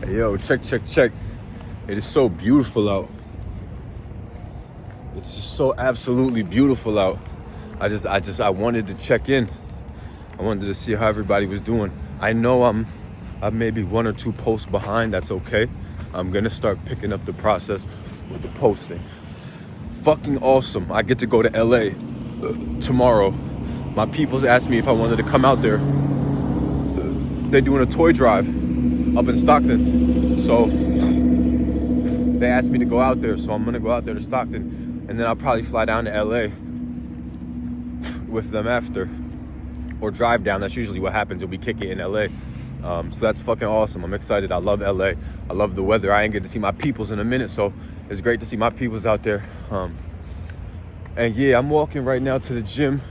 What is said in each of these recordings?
Yo, check. It is so beautiful out. It's just so absolutely beautiful out. I wanted to check in. I wanted to see how everybody was doing. I know I'm maybe 1 or 2 posts behind. That's okay. I'm gonna start picking up the process with the posting. Fucking awesome. I get to go to LA tomorrow. My peoples asked me if I wanted to come out there. They're doing a toy drive up in Stockton. So they asked me to go out there. So I'm gonna go out there to Stockton, and then I'll probably fly down to LA with them after, or drive down. That's usually what happens if we kick it in LA. So that's fucking awesome. I'm excited. I love LA. I love the weather. I ain't get to see my peoples in a minute, so it's great to see my peoples out there. And yeah, I'm walking right now to the gym.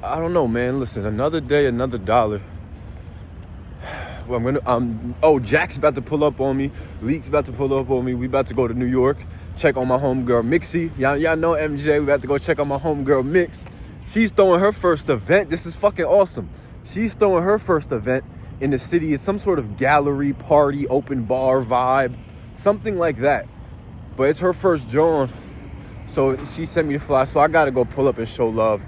I don't know, man. Listen, another day, another dollar. Well, Jack's about to pull up on me. Leek's about to pull up on me. We about to go to New York, check on my homegirl Mixie. Y'all know MJ. We about to go check on my homegirl Mix. She's throwing her first event. This is fucking awesome. She's throwing her first event in the city. It's some sort of gallery, party, open bar vibe, something like that. But it's her first joint. So she sent me to fly. So I gotta go pull up and show love.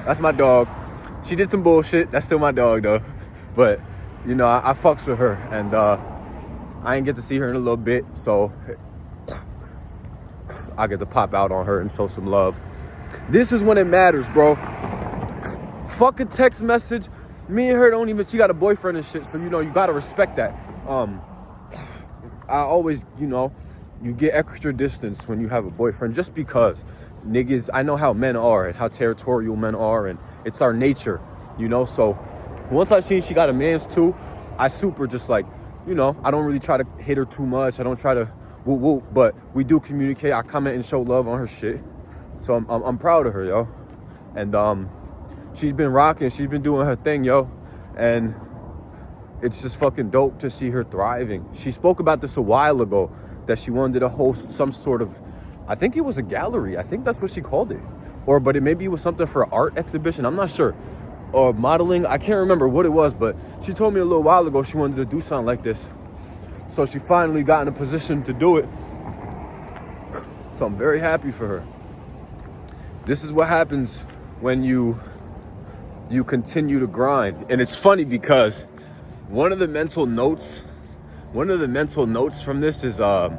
That's my dog. She did some bullshit. That's still my dog though. But you know, I fucks with her, and I ain't get to see her in a little bit, so I get to pop out on her and show some love. This is when it matters, bro. Fuck a text message. Me and her don't even, she got a boyfriend and shit, so you know, you gotta respect that. I always, you know, you get extra distance when you have a boyfriend, just because niggas, I know how men are and how territorial men are, and it's our nature, you know. So once I seen she got a man's too, I super just like, you know, I don't really try to hit her too much. I don't try to whoop whoop, but we do communicate. I comment and show love on her shit. So I'm proud of her, yo. And she's been rocking, she's been doing her thing, yo. And it's just fucking dope to see her thriving. She spoke about this a while ago, that she wanted to host some sort of, I think it was a gallery. I think that's what she called it. But maybe it was something for an art exhibition. I'm not sure. Or modeling. I can't remember what it was, but she told me a little while ago she wanted to do something like this. So she finally got in a position to do it. So I'm very happy for her. This is what happens when you continue to grind. And it's funny because one of the mental notes from this is I've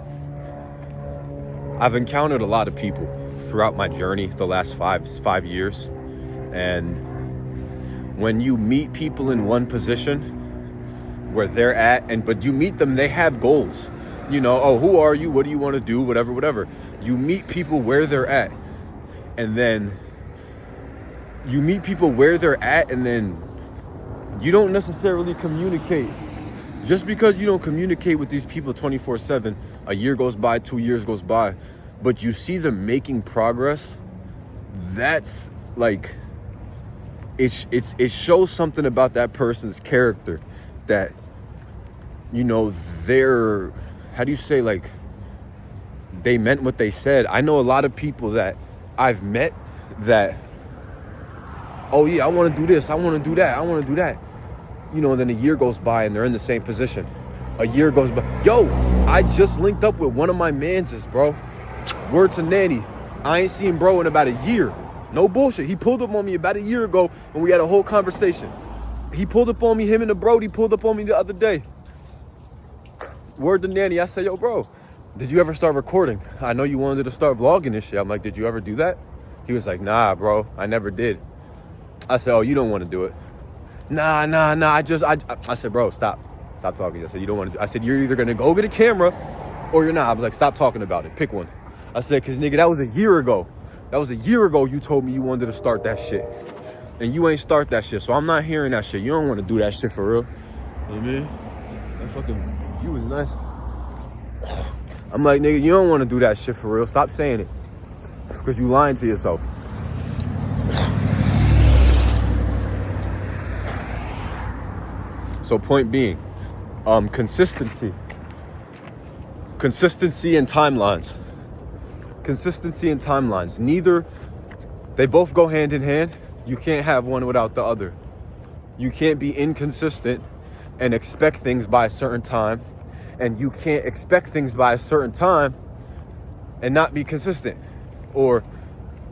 encountered a lot of people throughout my journey the last five years, and when you meet people in one position where they're at, but you meet them, they have goals, you know. Oh, who are you? What do you want to do? Whatever. You meet people where they're at, and then you don't necessarily communicate. Just because you don't communicate with these people 24/7, a year goes by, 2 years goes by, but you see them making progress, that's like, it shows something about that person's character, that, you know, they're, how do you say, like, they meant what they said. I know a lot of people that I've met that, oh yeah, I want to do this, I want to do that, I want to do that. You know, and then a year goes by and they're in the same position. A year goes by. Yo, I just linked up with one of my manses, bro. Word to Nanny. I ain't seen bro in about a year. No bullshit. He pulled up on me about a year ago and we had a whole conversation. He pulled up on me, him and the Brody pulled up on me the other day. Word to Nanny. I said, yo, bro, did you ever start recording? I know you wanted to start vlogging this shit. I'm like, did you ever do that? He was like, nah, bro, I never did. I said, oh, you don't want to do it. Nah. I said, bro, stop talking. I said, you don't want to do. I said, you're either gonna go get a camera or you're not. I was like, stop talking about it. Pick one. I said, cause nigga, that was a year ago. You told me you wanted to start that shit, and you ain't start that shit. So I'm not hearing that shit. You don't want to do that shit for real. You know what I mean? That fucking view is nice. I'm like, nigga, you don't want to do that shit for real. Stop saying it, cause you lying to yourself. So point being, consistency and timelines. They both go hand in hand. You can't have one without the other. You can't be inconsistent and expect things by a certain time, and you can't expect things by a certain time and not be consistent. Or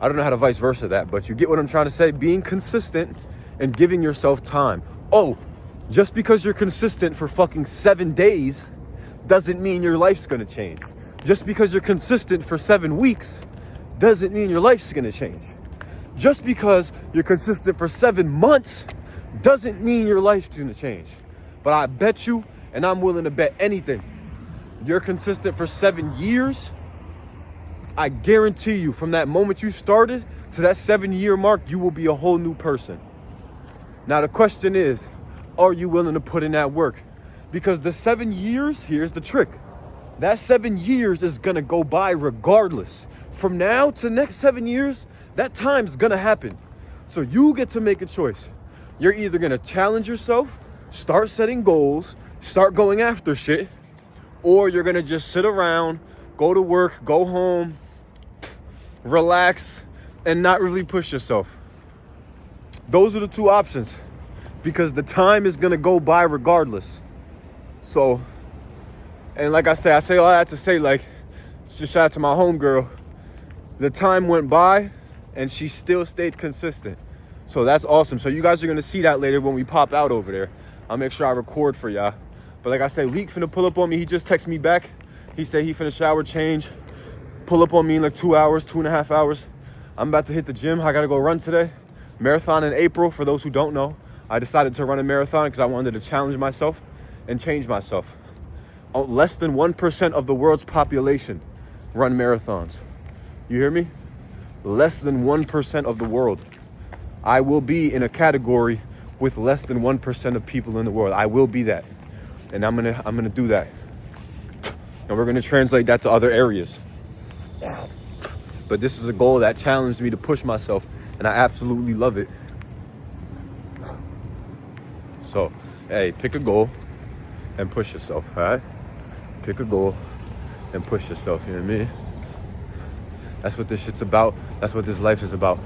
I don't know how to vice versa that, but you get what I'm trying to say. Being consistent and giving yourself time. Oh, just because you're consistent for fucking 7 days doesn't mean your life's gonna change. Just because you're consistent for 7 weeks doesn't mean your life's gonna change. Just because you're consistent for 7 months doesn't mean your life's gonna change. But I bet you, and I'm willing to bet anything, you're consistent for 7 years, I guarantee you, from that moment you started to that 7-year mark, you will be a whole new person. Now the question is, are you willing to put in that work? Because the 7 years, here's the trick. That 7 years is gonna go by regardless. From now to the next 7 years, that time's gonna happen. So you get to make a choice. You're either gonna challenge yourself, start setting goals, start going after shit, or you're gonna just sit around, go to work, go home, relax, and not really push yourself. Those are the two options, because the time is gonna go by regardless. So, and like I say all that to say, like, just shout out to my homegirl. The time went by and she still stayed consistent. So that's awesome. So you guys are gonna see that later when we pop out over there. I'll make sure I record for y'all. But like I say, Leek finna pull up on me. He just texted me back. He said he finna shower, change, pull up on me in like 2 hours, 2.5 hours. I'm about to hit the gym. I gotta go run today. Marathon in April, for those who don't know. I decided to run a marathon because I wanted to challenge myself and change myself. Less than 1% of the world's population run marathons. You hear me? Less than 1% of the world. I will be in a category with less than 1% of people in the world. I will be that. And I'm gonna do that. And we're gonna translate that to other areas. But this is a goal that challenged me to push myself, and I absolutely love it. So, hey, pick a goal and push yourself, all right? Pick a goal and push yourself, you know what I mean? That's what this shit's about. That's what this life is about.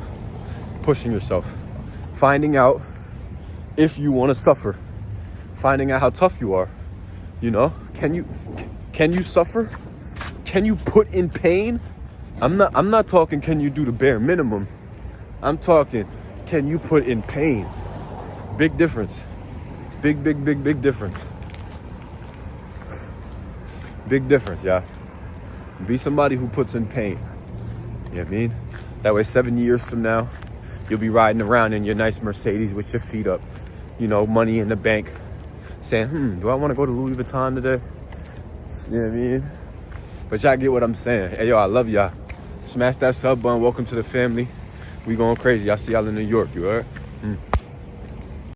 Pushing yourself. Finding out if you want to suffer. Finding out how tough you are. You know? Can you suffer? Can you put in pain? I'm not talking can you do the bare minimum. I'm talking can you put in pain? Big difference. Big difference. Big difference, yeah. Be somebody who puts in pain. You know what I mean? That way 7 years from now, you'll be riding around in your nice Mercedes with your feet up, you know, money in the bank, saying, do I want to go to Louis Vuitton today? You know what I mean? But y'all get what I'm saying. Hey, yo, I love y'all. Smash that sub button. Welcome to the family. We going crazy. I'll see y'all in New York, you heard?